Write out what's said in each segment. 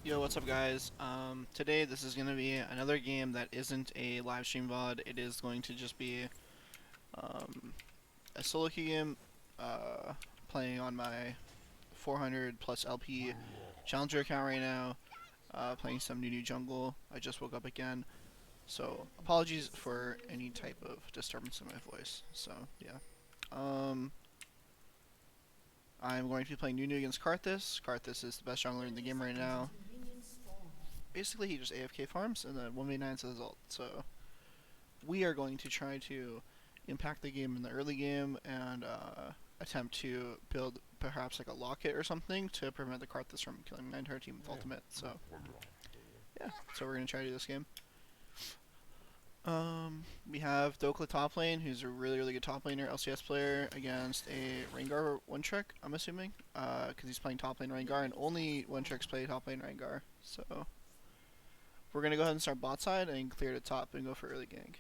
Yo, what's up, guys? Today this is gonna be another game that isn't a live stream VOD. It is going to just be um, a solo queue game, uh, playing on my 400 plus LP challenger account right now. Playing some Nunu jungle. I just woke up again, so apologies for any type of disturbance in my voice. So yeah, um, I'm going to be playing Nunu against Karthus. Karthus is the best jungler in the game right now. Basically, he just AFK farms and then 1v9's the result. So we are going to try to impact the game in the early game and attempt to build perhaps like a locket or something to prevent the Karthus from killing my entire team with ultimate. So yeah, so we're gonna try to do this game. We have Dokla top lane, who's a really good top laner, LCS player, against a Rengar one trick. I'm assuming, because he's playing top lane Rengar, and only one tricks play top lane Rengar. So we're gonna go ahead and start bot side and clear the top and go for early gank.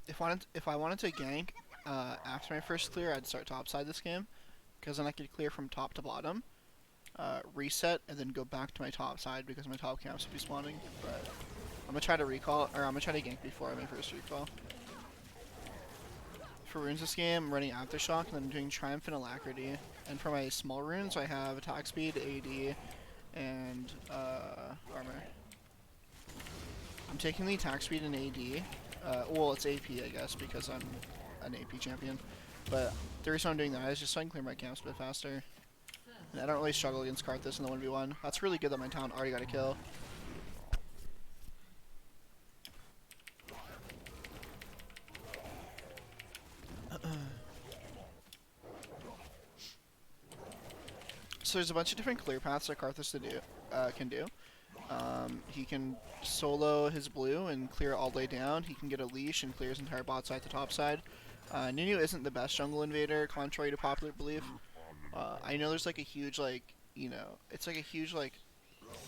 If I wanted to gank after my first clear, I'd start top side this game, because then I could clear from top to bottom, reset, and then go back to my top side because my top camps would be spawning. But I'm gonna try to recall, or I'm gonna try to gank before my first recall. For runes this game, I'm running Aftershock, and then I'm doing Triumph and Alacrity. And for my small runes, I have attack speed, AD, and armor. I'm taking the attack speed and AD. Well, it's AP, I guess, because I'm an AP champion. But the reason I'm doing that is just so I can clear my camps a bit faster. And I don't really struggle against Karthus in the 1v1. That's really good that my talent already got a kill. So there's a bunch of different clear paths that Karthus can do. He can solo his blue and clear it all the way down. He can get a leash and clear his entire bot side to top side. Nunu isn't the best jungle invader, contrary to popular belief. I know there's like a huge it's like a huge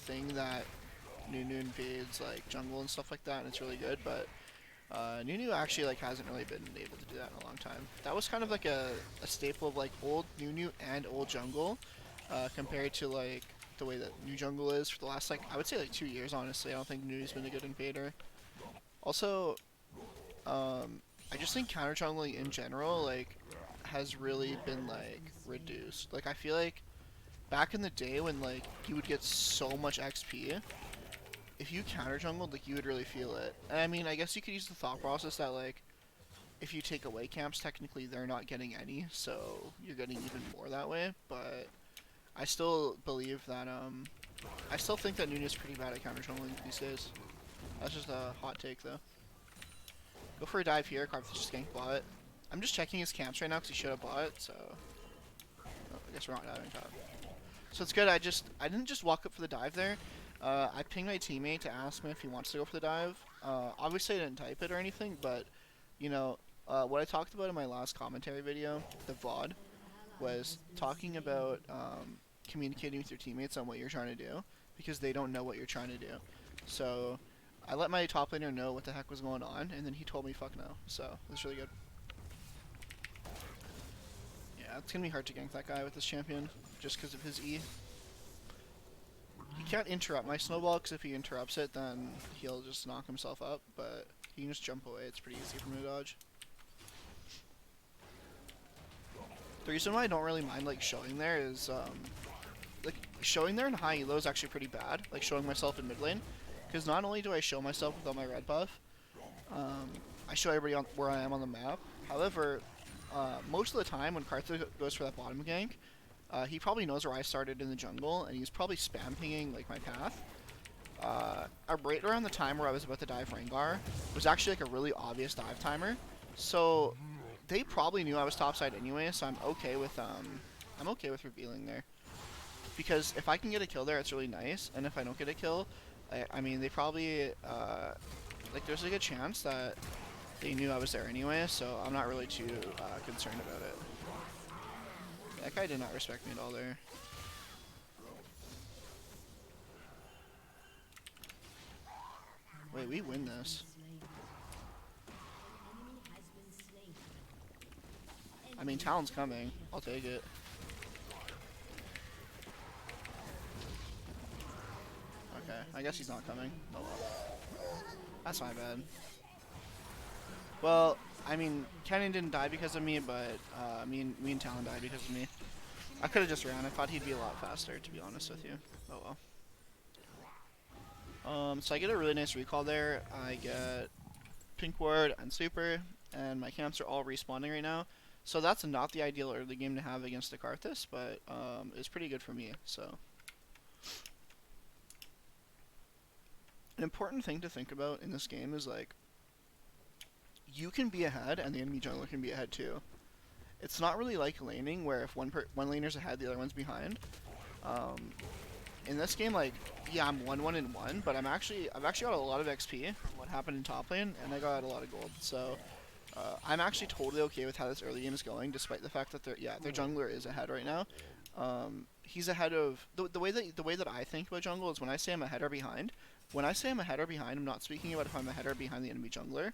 thing that Nunu invades like jungle and stuff like that, and it's really good. But Nunu actually hasn't really been able to do that in a long time. That was kind of like a staple of like old Nunu and old jungle, compared to the way that new jungle is for the last I would say 2 years. Honestly, I don't think Nunu's been a good invader. Also, I just think counter jungling in general has really been reduced. I feel like back in the day when you would get so much XP, if you counter jungled, you would really feel it. And I mean, I guess you could use the thought process that if you take away camps, technically they're not getting any, so you're getting even more that way. But I still believe that I still think that Nunu's pretty bad at counter jungling these days. That's just a hot take though. Go for a dive here. Karthus just ganked bot. I'm just checking his camps right now because he should have bought, so I guess we're not diving top. So it's good. I didn't just walk up for the dive there. I pinged my teammate to ask him if he wants to go for the dive. Obviously I didn't type it or anything, but what I talked about in my last commentary video, the VOD, was talking about communicating with your teammates on what you're trying to do, because they don't know what you're trying to do. So I let my top laner know what the heck was going on, and then he told me fuck no. So it was really good. Yeah, it's gonna be hard to gank that guy with this champion, just because of his E. He can't interrupt my snowball, because if he interrupts it, then he'll just knock himself up, but he can just jump away. It's pretty easy for me to dodge. The reason why I don't really mind showing there is showing there in high elo is actually pretty bad. Showing myself in mid lane, because not only do I show myself without my red buff, I show everybody where I am on the map. However, most of the time when Karthus goes for that bottom gank, he probably knows where I started in the jungle, and he's probably spam pinging my path. Right around the time where I was about to dive Rengar was actually a really obvious dive timer, so they probably knew I was topside anyway. So I'm okay with revealing there, because if I can get a kill there, it's really nice, and if I don't get a kill, I mean they probably there's a good chance that they knew I was there anyway. So I'm not really too concerned about it. That guy did not respect me at all there. Wait, we win this. I mean, Talon's coming. I'll take it. Okay, I guess he's not coming. Oh well. That's my bad. Well, I mean, Kenyon didn't die because of me, but me and Talon died because of me. I could have just ran. I thought he'd be a lot faster, to be honest with you. Oh well. So I get a really nice recall there. I get Pink Ward and Super, and my camps are all respawning right now. So that's not the ideal early game to have against the Karthus, but it's pretty good for me. So an important thing to think about in this game is like you can be ahead and the enemy jungler can be ahead too. It's not really like laning where if one laner's ahead, the other one's behind. In this game, like, yeah, I'm 1-1-1, but I've actually got a lot of XP from what happened in top lane, and I got a lot of gold. So I'm actually totally okay with how this early game is going, despite the fact that their jungler is ahead right now. He's ahead of the way that I think about jungle is when I say I'm ahead or behind. When I say I'm ahead or behind, I'm not speaking about if I'm ahead or behind the enemy jungler.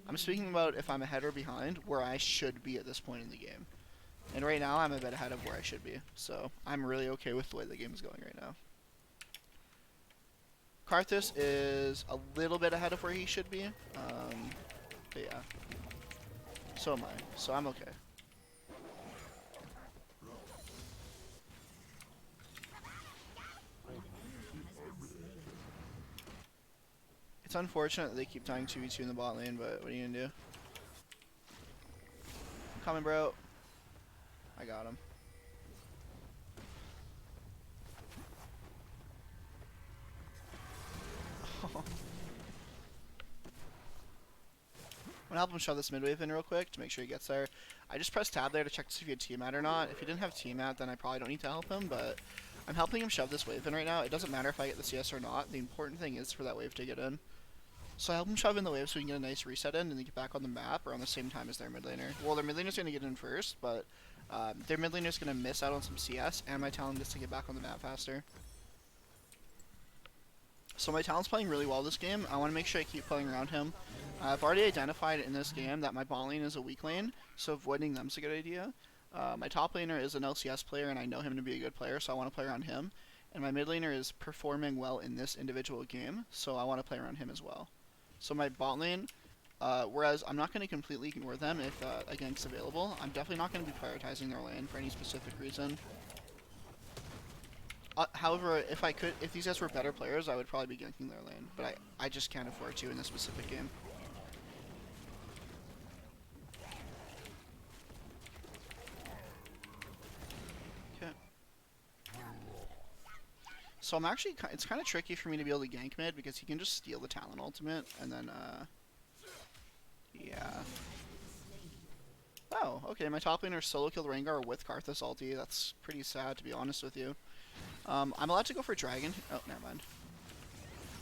I'm speaking about if I'm ahead or behind where I should be at this point in the game. And right now, I'm a bit ahead of where I should be. So I'm really okay with the way the game is going right now. Karthus is a little bit ahead of where he should be. But yeah. So am I. So I'm okay. It's unfortunate that they keep dying 2v2 in the bot lane, but what are you gonna do? I'm coming, bro. I got him. I'm gonna help him shove this mid wave in real quick to make sure he gets there. I just pressed tab there to check to see if he had team or not. If he didn't have team then I probably don't need to help him, but I'm helping him shove this wave in right now. It doesn't matter if I get the CS or not. The important thing is for that wave to get in. So I help him shove in the wave so we can get a nice reset in and then get back on the map around the same time as their mid laner. Well, their mid laner's going to get in first, but their mid laner's going to miss out on some CS, and my Talon gets to get back on the map faster. So my Talon's playing really well this game. I want to make sure I keep playing around him. I've already identified in this game that my bot lane is a weak lane, so avoiding them's a good idea. My top laner is an LCS player, and I know him to be a good player, so I want to play around him. And my mid laner is performing well in this individual game, so I want to play around him as well. So my bot lane, whereas I'm not going to completely ignore them if a gank's available, I'm definitely not going to be prioritizing their lane for any specific reason. However, if these guys were better players, I would probably be ganking their lane, but I just can't afford to in this specific game. Okay. So I'm actually, it's kind of tricky for me to be able to gank mid because he can just steal the Talon ultimate and then, yeah. Oh, okay, my top laner solo killed Rengar with Karthus ulti. That's pretty sad, to be honest with you. I'm allowed to go for Dragon. Oh, never mind.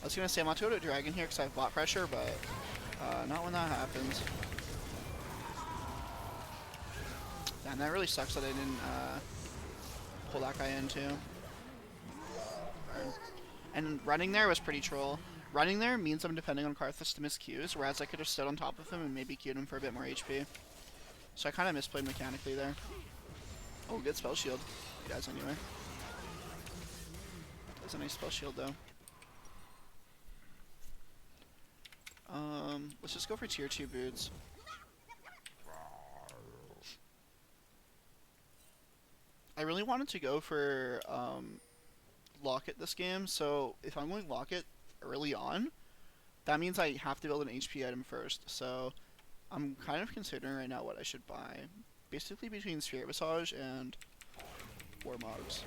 I was going to say I'm allowed to go to Dragon here because I have bot pressure, but not when that happens. Damn, that really sucks that I didn't pull that guy in, too. And running there was pretty troll. Running there means I'm depending on Karthus to miss Qs, whereas I could have stood on top of him and maybe Q'd him for a bit more HP. So I kind of misplayed mechanically there. Oh, good spell shield. He does anyway. That's a nice spell shield, though. Let's just go for tier 2 boots. I really wanted to go for Locket this game, so if I'm going Locket early on, that means I have to build an HP item first. So I'm kind of considering right now what I should buy. Basically between Spirit Visage and Warmogs.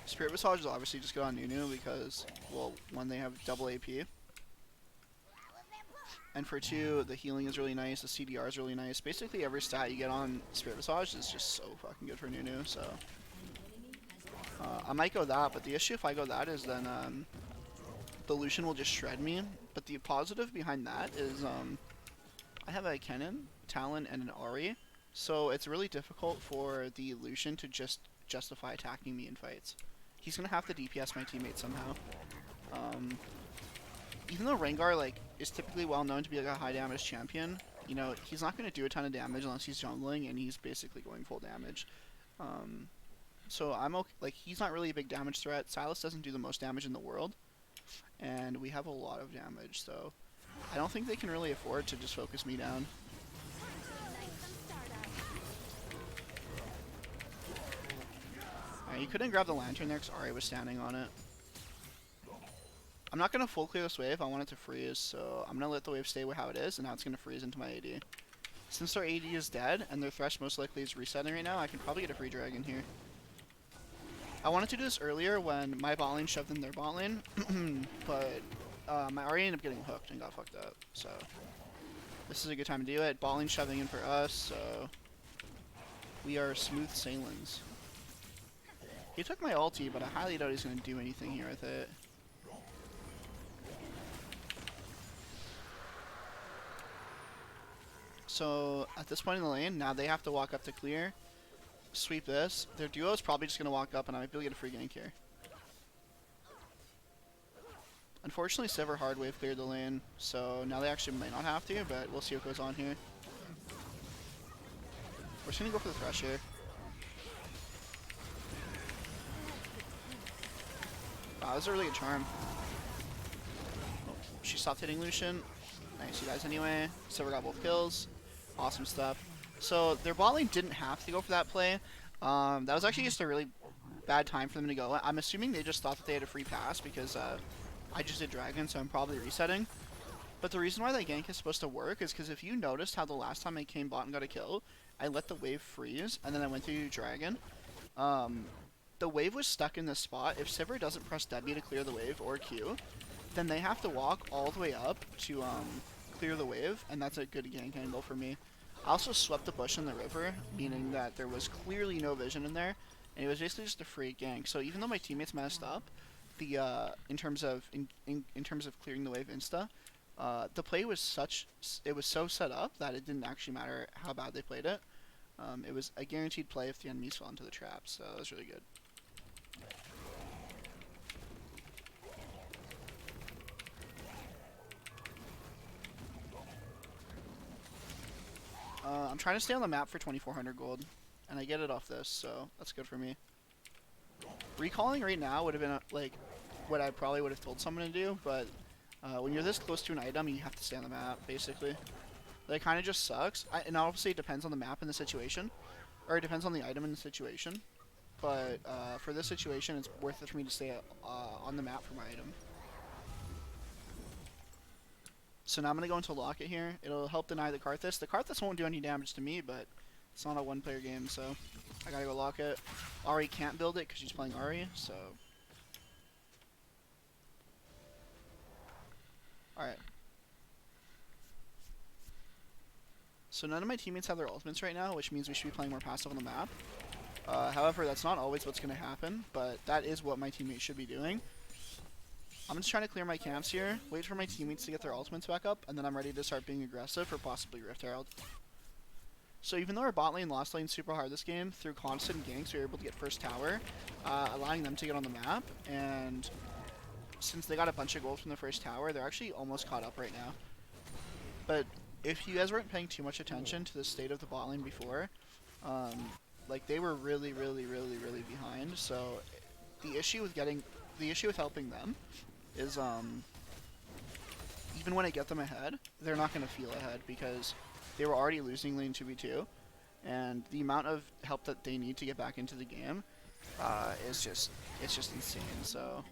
Spirit Visage is obviously just good on Nunu because, well, one, they have double AP. And for two, the healing is really nice, the CDR is really nice. Basically every stat you get on Spirit Visage is just so fucking good for Nunu, so... I might go that, but the issue if I go that is then the Lucian will just shred me. But the positive behind that is I have a Kennen, Talon, and an Ahri, so it's really difficult for the Lucian to just justify attacking me in fights. He's gonna have to DPS my teammates somehow. Even though Rengar is typically well known to be like a high damage champion, you know, he's not going to do a ton of damage unless he's jungling, and he's basically going full damage. So I'm okay. Like, he's not really a big damage threat. Silas doesn't do the most damage in the world, and we have a lot of damage, so I don't think they can really afford to just focus me down. Alright, you couldn't grab the lantern there because Ahri was standing on it. I'm not going to full clear this wave. I want it to freeze, so I'm going to let the wave stay how it is, and now it's going to freeze into my AD. Since their AD is dead, and their Thresh most likely is resetting right now, I can probably get a free dragon here. I wanted to do this earlier when my bot lane shoved in their bot lane, but my Ahri ended up getting hooked and got fucked up, so this is a good time to do it. Bot lane shoving in for us, so we are smooth sailings. He took my ulti, but I highly doubt he's going to do anything here with it. So at this point in the lane, now they have to walk up to clear, sweep this. Their duo is probably just going to walk up, and I might be able to get a free gank here. Unfortunately, Sivir hard wave cleared the lane, so now they actually might not have to, but we'll see what goes on here. We're just going to go for the Thresh here. Wow, this is a really good charm. Oh, she stopped hitting Lucian. Nice, you guys anyway. Sivir got both kills. Awesome stuff. So their bot lane didn't have to go for that play. That was actually just a really bad time for them to go. I'm assuming they just thought that they had a free pass because I just did dragon, so I'm probably resetting. But the reason why that gank is supposed to work is because if you noticed how the last time I came bot and got a kill, I let the wave freeze, and then I went to do dragon. The wave was stuck in this spot. If Sivir doesn't press W to clear the wave or Q, then they have to walk all the way up to clear the wave, and that's a good gank angle for me. I also swept the bush in the river, meaning that there was clearly no vision in there, and it was basically just a free gank. So even though my teammates messed up, the in terms of clearing the wave insta, the play was so set up that it didn't actually matter how bad they played it. It was a guaranteed play if the enemies fell into the trap, so it was really good. I'm trying to stay on the map for 2,400 gold, and I get it off this, so that's good for me. Recalling right now would have been like what I probably would have told someone to do, but when you're this close to an item, you have to stay on the map, basically. That kind of just sucks. And obviously it depends on the map and the situation, or it depends on the item and the situation. But for this situation, it's worth it for me to stay on the map for my item. So now I'm going to go into Locket here. It'll help deny the Karthus. The Karthus won't do any damage to me, but it's not a one-player game, so I gotta go Locket. Ahri can't build it because she's playing Ahri, so... Alright. So none of my teammates have their ultimates right now, which means we should be playing more passive on the map. However, that's not always what's going to happen, but that is what my teammates should be doing. I'm just trying to clear my camps here, wait for my teammates to get their ultimates back up, and then I'm ready to start being aggressive for possibly Rift Herald. So even though our bot lane lost lane super hard this game, through constant ganks we were able to get first tower, allowing them to get on the map, and since they got a bunch of gold from the first tower, they're actually almost caught up right now. But if you guys weren't paying too much attention to the state of the bot lane before, like they were really behind, so the issue with helping them is even when I get them ahead, they're not going to feel ahead because they were already losing lane 2v2, and the amount of help that they need to get back into the game it's just insane. So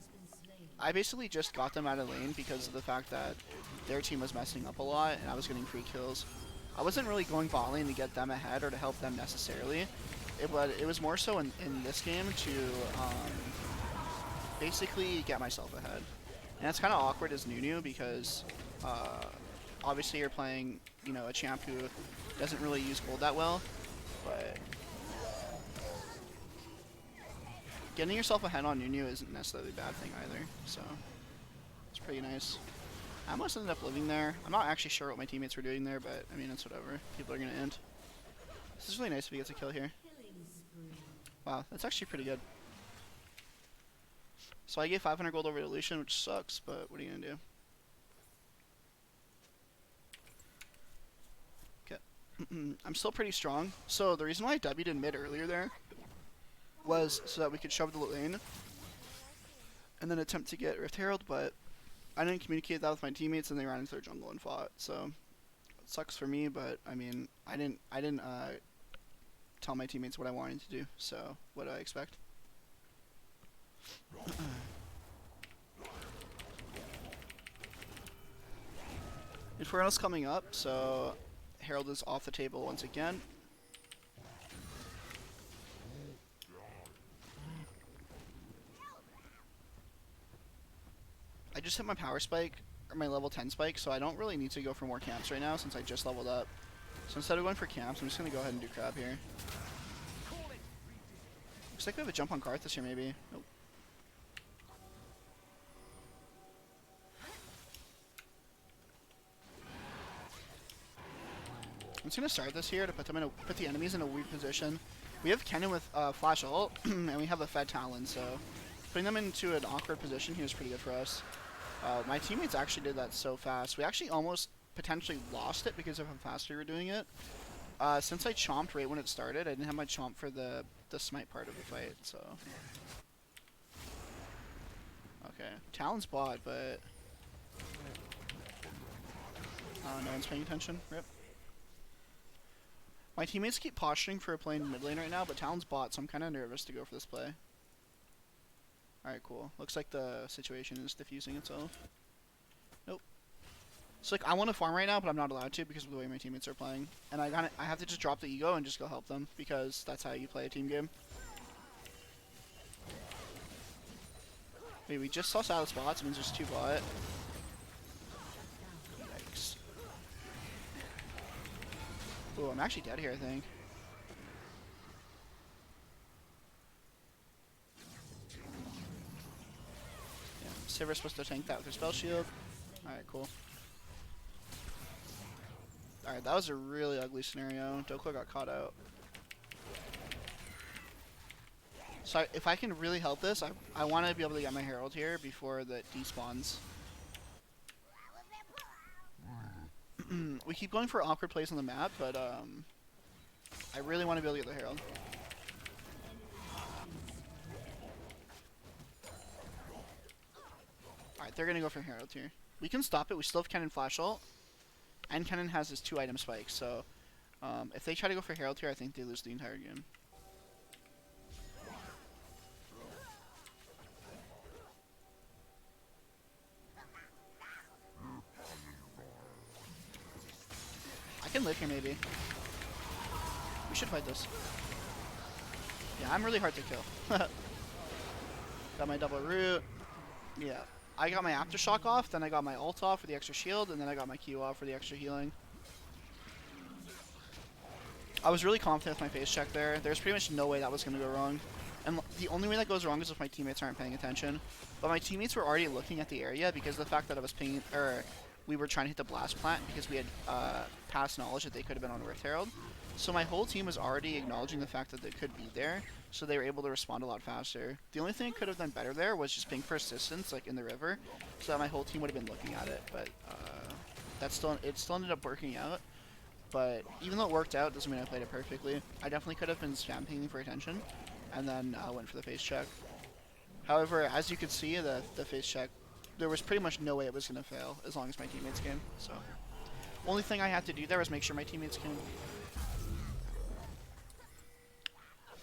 I basically just got them out of lane because of the fact that their team was messing up a lot and I was getting free kills. I wasn't really going bot lane to get them ahead or to help them necessarily. It was more so in this game to basically get myself ahead. And it's kind of awkward as Nunu because obviously you're playing, you know, a champ who doesn't really use gold that well, but getting yourself ahead on Nunu isn't necessarily a bad thing either, so it's pretty nice. I almost ended up living there. I'm not actually sure what my teammates were doing there, but I mean, it's whatever. People are going to end. This is really nice if he gets a kill here. Wow, that's actually pretty good. So I gave 500 gold over to Lucian, which sucks, but what are you going to do? I'm still pretty strong. So the reason why I W'd in mid earlier there was so that we could shove the lane and then attempt to get Rift Herald, but I didn't communicate that with my teammates and they ran into their jungle and fought. So it sucks for me, but I mean, I didn't tell my teammates what I wanted to do. So what do I expect? Inferno's coming up, so Herald is off the table once again. I just hit my power spike, or my level 10 spike, so I don't really need to go for more camps right now since I just leveled up. So instead of going for camps, I'm just going to go ahead and do crab here. Looks like we have a jump on Karthus here, maybe. Nope. I'm just gonna start this here to put the enemies in a weak position. We have Kennen with flash ult, and we have a Fed Talon, so putting them into an awkward position here is pretty good for us. My teammates actually did that so fast. We actually almost potentially lost it because of how fast we were doing it. Since I chomped right when it started, I didn't have my chomp for the smite part of the fight, so. Okay, Talon's bot, but no one's paying attention. Rip. My teammates keep posturing for a playing mid lane right now, but Talon's bot, so I'm kind of nervous to go for this play. Alright, cool. Looks like the situation is diffusing itself. Nope. So, like, I want to farm right now, but I'm not allowed to because of the way my teammates are playing. And I have to just drop the ego and just go help them, because that's how you play a team game. Wait, we just saw Silas bots, it means there's 2 bot. Yikes. Oh, I'm actually dead here, I think. Yeah, Sivir's supposed to tank that with her spell shield. Alright, cool. Alright, that was a really ugly scenario. Doklo got caught out. So if I can really help this, I want to be able to get my Herald here before that despawns. We keep going for awkward plays on the map, but I really want to be able to get the Herald. Alright, they're going to go for Herald here. We can stop it. We still have Kennen flash ult. And Kennen has his 2 item spikes, so if they try to go for Herald here, I think they lose the entire game. I can live here, maybe. We should fight this. Yeah, I'm really hard to kill. Got my double root. Yeah. I got my Aftershock off, then I got my ult off for the extra shield, and then I got my Q off for the extra healing. I was really confident with my face check there. There's pretty much no way that was going to go wrong. And the only way that goes wrong is if my teammates aren't paying attention. But my teammates were already looking at the area because of the fact that I was paying, or we were trying to hit the blast plant because we had past knowledge that they could have been on Rift Herald. So my whole team was already acknowledging the fact that they could be there, so they were able to respond a lot faster. The only thing I could have done better there was just ping for assistance, like in the river, so that my whole team would have been looking at it. But it still ended up working out. But even though it worked out, doesn't mean I played it perfectly. I definitely could have been spam pinging for attention, and then went for the face check. However, as you could see, the face check, there was pretty much no way it was going to fail as long as my teammates came. So, only thing I had to do there was make sure my teammates came.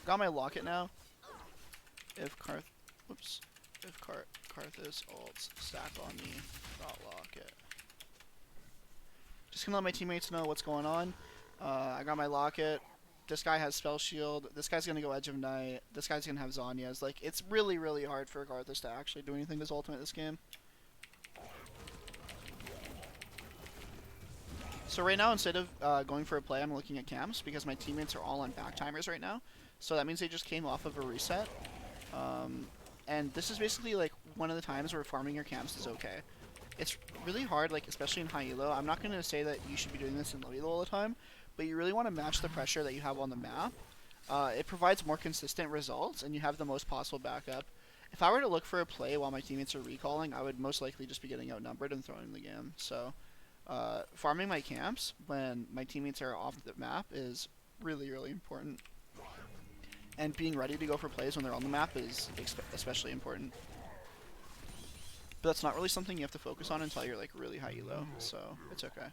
Got my locket now. If Karthus ults stack on me, got locket. Just gonna let my teammates know what's going on. I got my locket. This guy has spell shield. This guy's gonna go Edge of Night. This guy's gonna have Zhonya's. Like, it's really, really hard for Karthus to actually do anything with his ultimate this game. So right now, instead of going for a play, I'm looking at camps because my teammates are all on back timers right now. So that means they just came off of a reset. And this is basically like one of the times where farming your camps is okay. It's really hard, like especially in high elo. I'm not going to say that you should be doing this in low elo all the time, but you really want to match the pressure that you have on the map. It provides more consistent results, and you have the most possible backup. If I were to look for a play while my teammates are recalling, I would most likely just be getting outnumbered and throwing the game. So farming my camps when my teammates are off the map is really, really important. And being ready to go for plays when they're on the map is especially important. But that's not really something you have to focus on until you're like really high elo, so it's okay.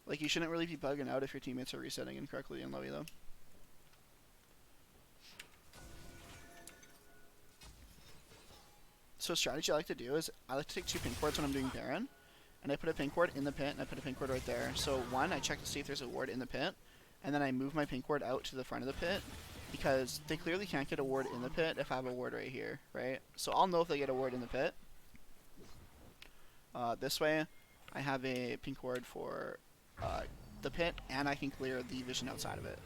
Like, you shouldn't really be bugging out if your teammates are resetting incorrectly in low elo. So a strategy I like to do is I like to take 2 pink wards when I'm doing Baron, and I put a pink ward in the pit and I put a pink ward right there. So one, I check to see if there's a ward in the pit, and then I move my pink ward out to the front of the pit, because they clearly can't get a ward in the pit if I have a ward right here, right? So I'll know if they get a ward in the pit. This way, I have a pink ward for the pit, and I can clear the vision outside of it.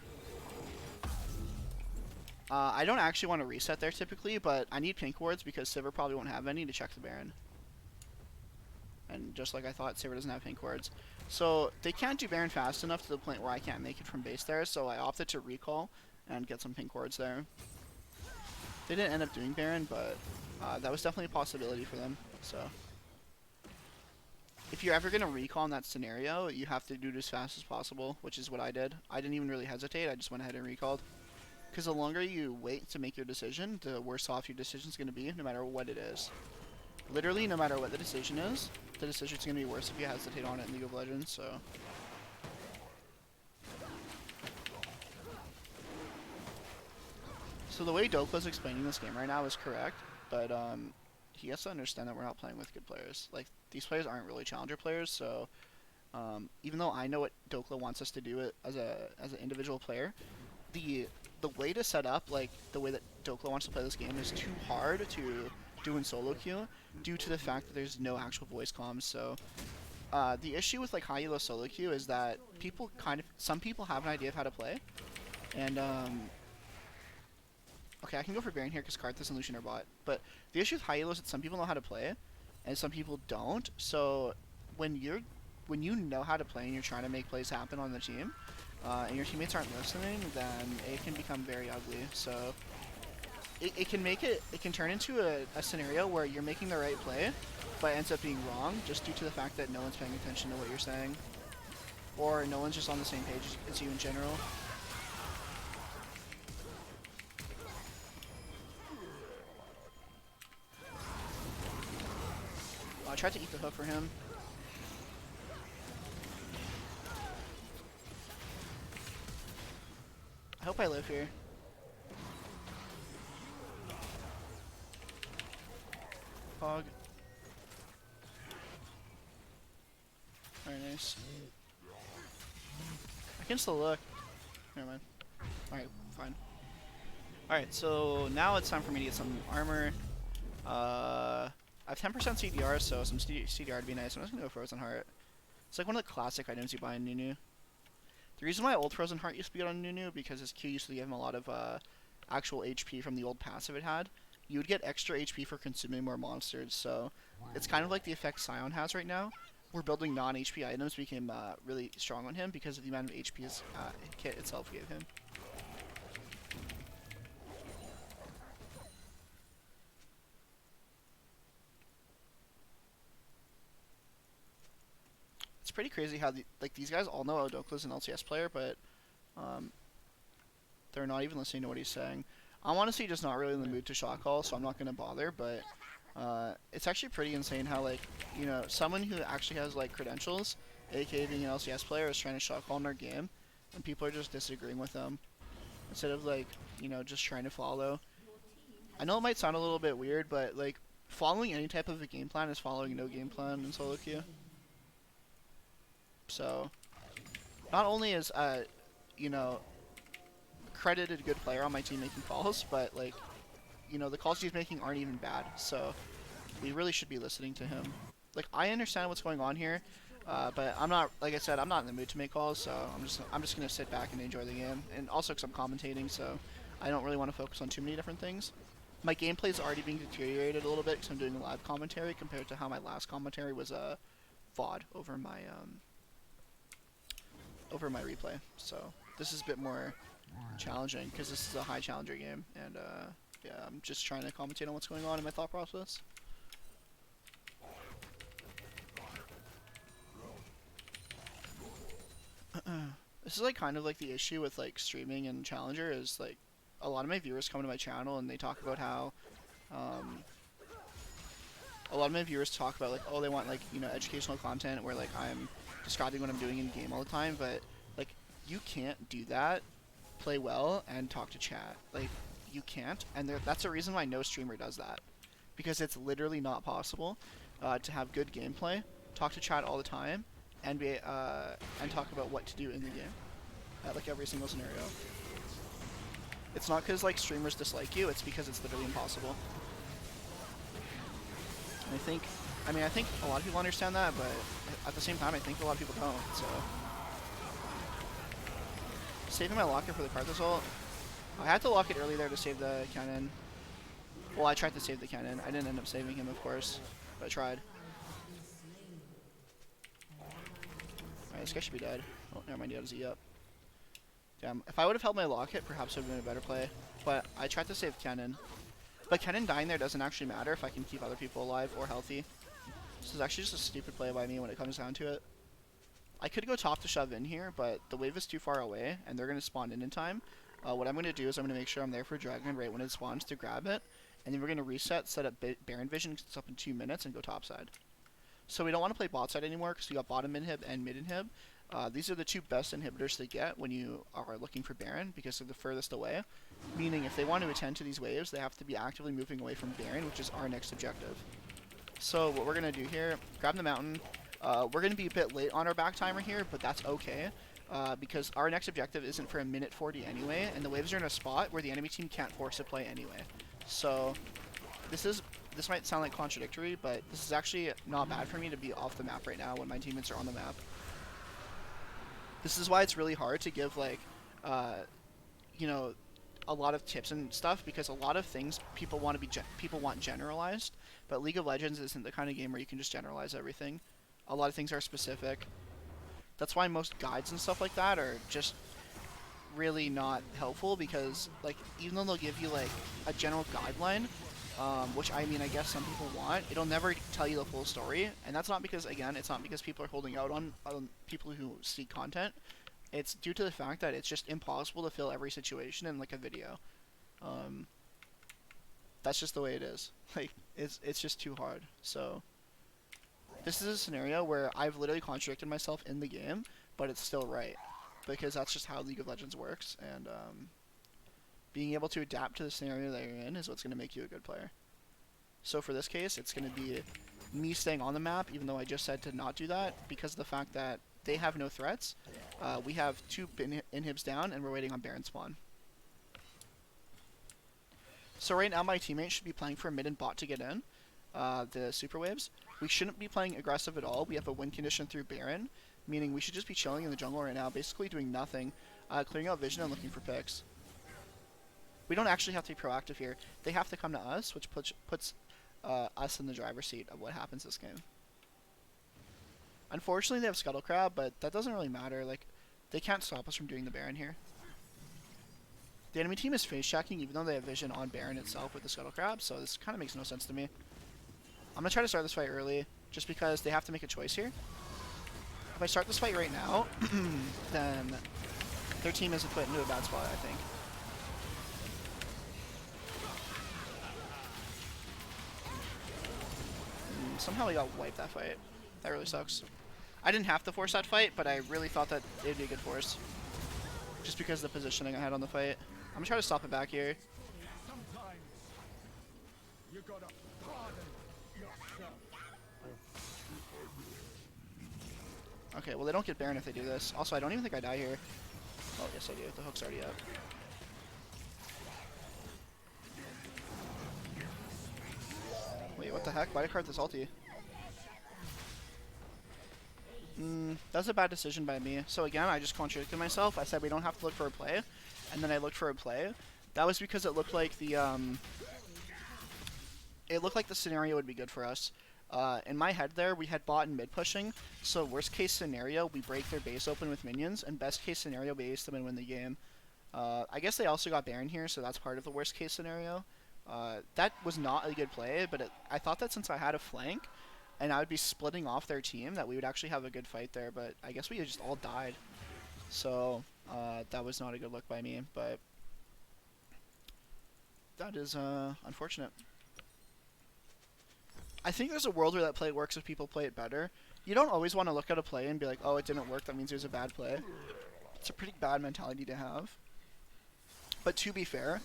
I don't actually want to reset there typically, but I need pink wards because Sivir probably won't have any to check the Baron. And just like I thought, Sivir doesn't have pink wards. So they can't do Baron fast enough to the point where I can't make it from base there, so I opted to recall and get some pink wards there. They didn't end up doing Baron, but that was definitely a possibility for them. So if you're ever going to recall in that scenario, you have to do it as fast as possible, which is what I did. I didn't even really hesitate, I just went ahead and recalled. Because the longer you wait to make your decision, the worse off your decision's going to be, no matter what it is. Literally, no matter what the decision is, the decision's going to be worse if you hesitate on it in League of Legends, so... So the way Dokla's explaining this game right now is correct, but he has to understand that we're not playing with good players. Like, these players aren't really challenger players, so even though I know what Dokla wants us to do it as an individual player, the way to set up, like, the way that Dokla wants to play this game is too hard to do in solo queue due to the fact that there's no actual voice comms. So the issue with like high elo solo queue is that some people have an idea of how to play, and okay, I can go for Baron here because Karthus and Lucian are bot, but the issue with high elo is that some people know how to play and some people don't. So when you know how to play and you're trying to make plays happen on the team, and your teammates aren't listening, then it can become very ugly. So it can turn into a scenario where you're making the right play, but it ends up being wrong just due to the fact that no one's paying attention to what you're saying, or no one's just on the same page as you in general. I tried to eat the hook for him. I hope I live here. Hog. Very nice. I can still look. Never mind. Alright, fine. Alright, so now it's time for me to get some armor. I have 10% CDR, so some CDR would be nice. I'm just gonna go Frozen Heart. It's like one of the classic items you buy in Nunu. The reason why old Frozen Heart used to be good on Nunu, because his Q used to give him a lot of actual HP from the old passive it had. You would get extra HP for consuming more monsters, so it's kind of like the effect Sion has right now, where building non-HP items became really strong on him because of the amount of HP his kit itself gave him. It's pretty crazy how these guys all know Odokla's an LCS player, but they're not even listening to what he's saying. I'm honestly just not really in the mood to shot call, so I'm not gonna bother. But it's actually pretty insane how, like, you know, someone who actually has like credentials, aka being an LCS player, is trying to shot call in our game, and people are just disagreeing with them instead of, like, you know, just trying to follow. I know it might sound a little bit weird, but like following any type of a game plan is following no game plan in solo queue. So not only is you know, credited a good player on my team making calls, but like, you know, the calls he's making aren't even bad, so we really should be listening to him. Like, I understand what's going on here, but I'm not, like I said, I'm not in the mood to make calls, so I'm just gonna sit back and enjoy the game, and also because I'm commentating, so I don't really want to focus on too many different things. My gameplay is already being deteriorated a little bit because I'm doing a live commentary compared to how my last commentary was VOD over my replay. So this is a bit more challenging because this is a high challenger game, and yeah, I'm just trying to commentate on what's going on in my thought process. This is like kind of like the issue with like streaming and Challenger is like a lot of my viewers come to my channel and they talk about how um, a lot of my viewers talk about like, oh, they want like, you know, educational content where like I'm describing what I'm doing in game all the time, but like you can't do that, play well and talk to chat. Like you can't, and that's the reason why no streamer does that, because it's literally not possible to have good gameplay, talk to chat all the time, and be and talk about what to do in the game at like every single scenario. It's not because like streamers dislike you; it's because it's literally impossible. And I think a lot of people understand that, but at the same time, I think a lot of people don't. So, saving my locker for the card assault. I had to lock it early there to save the cannon. Well, I tried to save the cannon. I didn't end up saving him, of course, but I tried. Alright, this guy should be dead. Oh, never mind, he had his E up. Damn, if I would have held my locket, perhaps it would have been a better play. But I tried to save cannon. But cannon dying there doesn't actually matter if I can keep other people alive or healthy. This is actually just a stupid play by me when it comes down to it. I could go top to shove in here, but the wave is too far away, and they're going to spawn in time. What I'm going to do is I'm going to make sure I'm there for Dragon right when it spawns to grab it, and then we're going to reset, set up Baron Vision, because it's up in 2 minutes, and go topside. So we don't want to play bot side anymore, because we got bottom inhib and mid inhib. These are the two best inhibitors to get when you are looking for Baron, because they're the furthest away. Meaning, if they want to attend to these waves, they have to be actively moving away from Baron, which is our next objective. So what we're going to do here, grab the mountain. We're going to be a bit late on our back timer here, but that's okay. Because our next objective isn't for a minute 40 anyway, and the waves are in a spot where the enemy team can't force a play anyway. So this might sound like contradictory, but this is actually not bad for me to be off the map right now when my teammates are on the map. This is why it's really hard to give like, you know, a lot of tips and stuff, because a lot of things people want generalized, but League of Legends isn't the kind of game where you can just generalize everything. A lot of things are specific. That's why most guides and stuff like that are just really not helpful, because like even though they'll give you like a general guideline, which I mean I guess some people want, it'll never tell you the full story, and that's not because, again, it's not because people are holding out on people who seek content. It's due to the fact that it's just impossible to fill every situation in like a video. That's just the way it is. Like it's just too hard. So this is a scenario where I've literally contradicted myself in the game, but it's still right, because that's just how League of Legends works, and being able to adapt to the scenario that you're in is what's going to make you a good player. So for this case, it's going to be me staying on the map, even though I just said to not do that, because of the fact that they have no threats. We have 2 inhibs down, and we're waiting on Baron spawn. So right now my teammate should be playing for mid and bot to get in, the super waves. We shouldn't be playing aggressive at all. We have a win condition through Baron, meaning we should just be chilling in the jungle right now, basically doing nothing, clearing out vision and looking for picks. We don't actually have to be proactive here. They have to come to us, which puts us in the driver's seat of what happens this game. Unfortunately, they have Scuttle Crab, but that doesn't really matter. Like, they can't stop us from doing the Baron here. The enemy team is face checking, even though they have vision on Baron itself with the Scuttle Crab, so this kind of makes no sense to me. I'm going to try to start this fight early, just because they have to make a choice here. If I start this fight right now, then their team is put into a bad spot, I think. Somehow we got wiped that fight. That really sucks. I didn't have to force that fight, but I really thought that it'd be a good force, just because of the positioning I had on the fight. I'm gonna try to stop it back here. Okay, well they don't get Baron if they do this. Also, I don't even think I die here. Oh, yes I do. The hook's already up. Wait, what the heck? Why did I card this ulti? That was a bad decision by me. So again, I just contradicted myself. I said we don't have to look for a play, and then I looked for a play. That was because it looked like the scenario would be good for us. In my head there, we had bot and mid pushing, so worst case scenario, we break their base open with minions, and best case scenario, we ace them and win the game. I guess they also got Baron here, so that's part of the worst case scenario. That was not a good play, but I thought that since I had a flank, and I would be splitting off their team, that we would actually have a good fight there, but I guess we just all died. So that was not a good look by me, but that is unfortunate. I think there's a world where that play works if people play it better. You don't always want to look at a play and be like, oh, it didn't work, that means it was a bad play. It's a pretty bad mentality to have. But to be fair,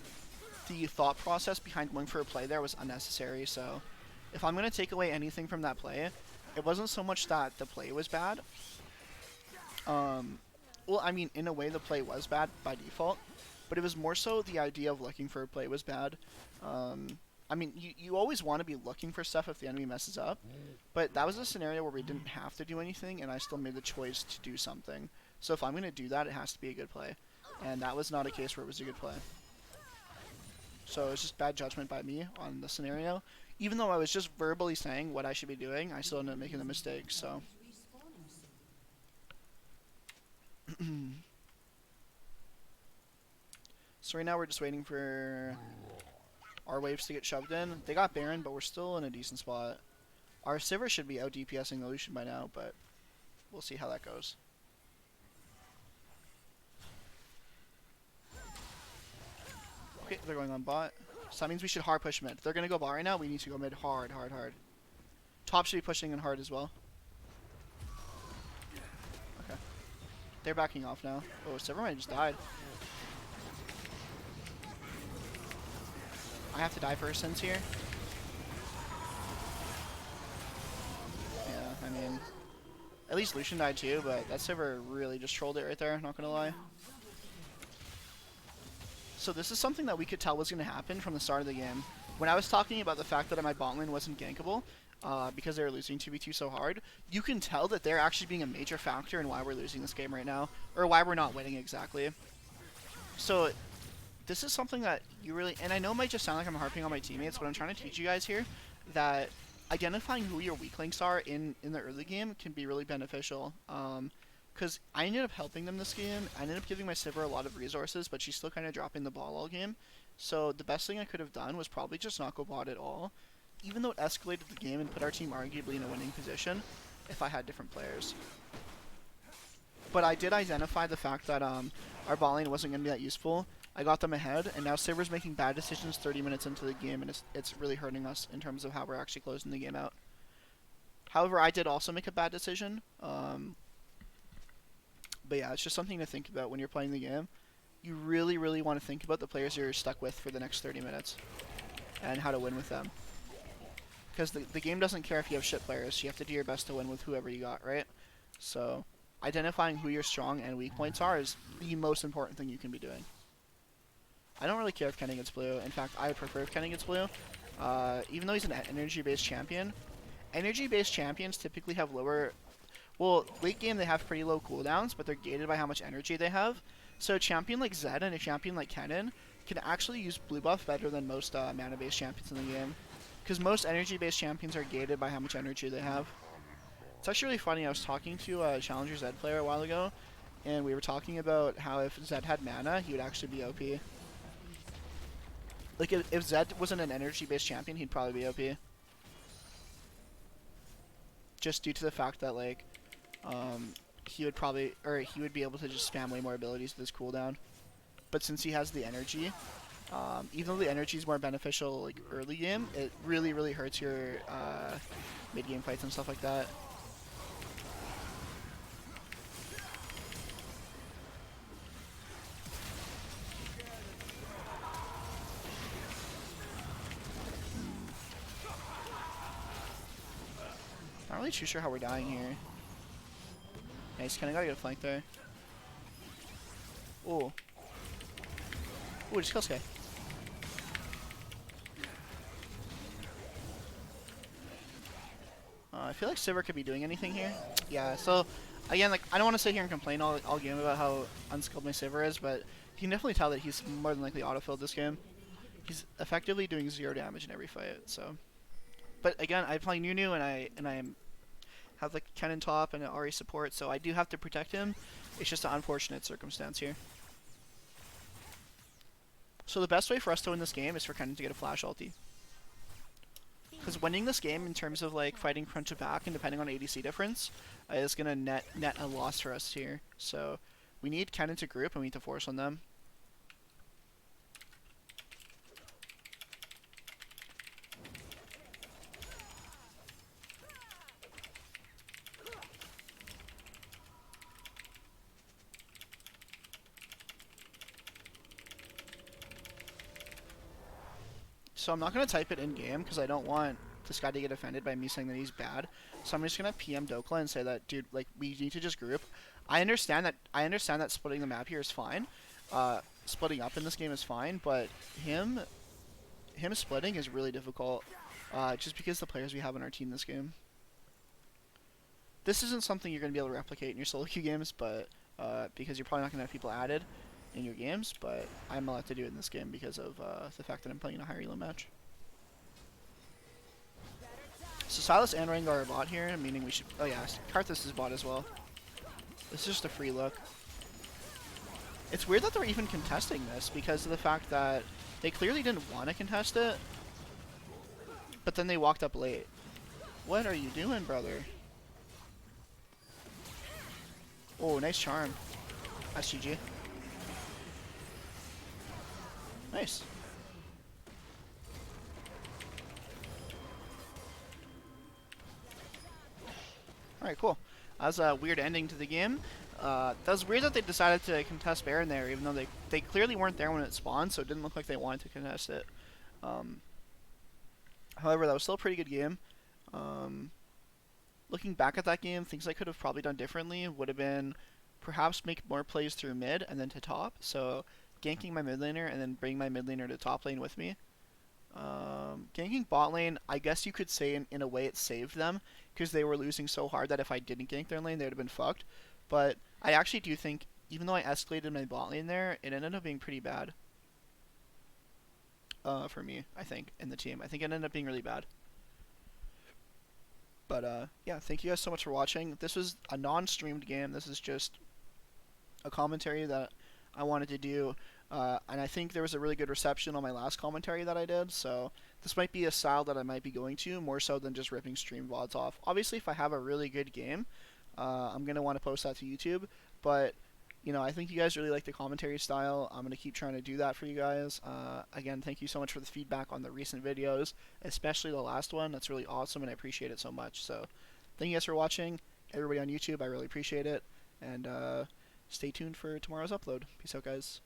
the thought process behind going for a play there was unnecessary, so if I'm going to take away anything from that play, it wasn't so much that the play was bad. Well, I mean, in a way, the play was bad by default, but it was more so the idea of looking for a play was bad. I mean, you always want to be looking for stuff if the enemy messes up, but that was a scenario where we didn't have to do anything, and I still made the choice to do something. So if I'm going to do that, it has to be a good play, and that was not a case where it was a good play. So it's just bad judgment by me on the scenario. Even though I was just verbally saying what I should be doing, I still ended up making the mistake, so... So right now we're just waiting for our waves to get shoved in. They got Baron, but we're still in a decent spot. Our Sivir should be out DPSing the Lucian by now, but we'll see how that goes. Okay, they're going on bot. So that means we should hard push mid. If they're going to go bot right now, we need to go mid hard, hard, hard. Top should be pushing in hard as well. Okay. They're backing off now. Oh, Sivir just died. I have to die for a sense here. Yeah, I mean, at least Lucian died too, but that Sivir really just trolled it right there, not gonna lie. So this is something that we could tell was going to happen from the start of the game. When I was talking about the fact that my bot lane wasn't gankable, because they were losing 2v2 so hard, you can tell that they're actually being a major factor in why we're losing this game right now, or why we're not winning exactly. So this is something that you really, and I know it might just sound like I'm harping on my teammates, but I'm trying to teach you guys here that identifying who your weak links are in the early game can be really beneficial. Because I ended up helping them this game. I ended up giving my Sivir a lot of resources, but she's still kind of dropping the ball all game. So the best thing I could have done was probably just not go bot at all, even though it escalated the game and put our team arguably in a winning position if I had different players. But I did identify the fact that our bot lane wasn't going to be that useful. I got them ahead, and now Sivir's making bad decisions 30 minutes into the game, and it's really hurting us in terms of how we're actually closing the game out. However, I did also make a bad decision. But yeah, it's just something to think about when you're playing the game. You really, really want to think about the players you're stuck with for the next 30 minutes and how to win with them. Because the game doesn't care if you have shit players. You have to do your best to win with whoever you got, right? So identifying who your strong and weak points are is the most important thing you can be doing. I don't really care if Kenny gets blue. In fact, I would prefer if Kenny gets blue. Even though he's an energy-based champion, energy-based champions typically have lower... Well, late game they have pretty low cooldowns, but they're gated by how much energy they have. So a champion like Zed and a champion like Kennen can actually use blue buff better than most mana-based champions in the game. Because most energy-based champions are gated by how much energy they have. It's actually really funny, I was talking to a Challenger Zed player a while ago, and we were talking about how if Zed had mana, he would actually be OP. Like, if Zed wasn't an energy-based champion, he'd probably be OP. Just due to the fact that, like, he would be able to just spam way more abilities with his cooldown. But since he has the energy, even though the energy is more beneficial like early game, it really, really hurts your mid game fights and stuff like that. Not really too sure how we're dying here. Nice, kinda gotta get a flank there. Ooh. Ooh, just kill Sky. I feel like Sivir could be doing anything here. Yeah, so, again, like, I don't want to sit here and complain all game about how unskilled my Sivir is, but you can definitely tell that he's more than likely autofilled this game. He's effectively doing 0 damage in every fight, so. But again, I play Nunu, and I have like Kennen top and an Ahri support, so I do have to protect him. It's just an unfortunate circumstance here. So the best way for us to win this game is for Kennen to get a flash ulti. Because winning this game in terms of like fighting front to back and depending on ADC difference is gonna net a loss for us here. So We need Kennen to group, and we need to force on them. So I'm not going to type it in-game because I don't want this guy to get offended by me saying that he's bad. So I'm just going to PM Dokla and say that, dude, like, we need to just group. I understand that splitting the map here is fine. Splitting up in this game is fine, but him splitting is really difficult. Just because the players we have on our team this game. This isn't something you're going to be able to replicate in your solo queue games, but because you're probably not going to have people added in your games, but I'm allowed to do it in this game because of the fact that I'm playing a higher elo match. So Silas and Rengar are bot here, meaning we should... Oh yeah, Karthus is bot as well. This is just a free look. It's weird that they're even contesting this because of the fact that they clearly didn't want to contest it, but then they walked up late. What are you doing, brother? Oh, nice charm. SGG. Nice. Alright, cool. That was a weird ending to the game. That was weird that they decided to contest Baron there, even though they clearly weren't there when it spawned, so it didn't look like they wanted to contest it. However, that was still a pretty good game. Looking back at that game, things I could have probably done differently would have been perhaps make more plays through mid and then to top. So ganking my mid laner and then bring my mid laner to top lane with me. Ganking bot lane, I guess you could say in a way it saved them because they were losing so hard that if I didn't gank their lane, they would have been fucked. But I actually do think, even though I escalated my bot lane there, it ended up being pretty bad. For me, I think, in the team. I think it ended up being really bad. But, yeah, thank you guys so much for watching. This was a non-streamed game. This is just a commentary that I wanted to do. And I think there was a really good reception on my last commentary that I did, so this might be a style that I might be going to, more so than just ripping stream VODs off. Obviously, if I have a really good game, I'm going to want to post that to YouTube, but, you know, I think you guys really like the commentary style. I'm going to keep trying to do that for you guys. Again, thank you so much for the feedback on the recent videos, especially the last one. That's really awesome, and I appreciate it so much. So, thank you guys for watching. Everybody on YouTube, I really appreciate it, and stay tuned for tomorrow's upload. Peace out, guys.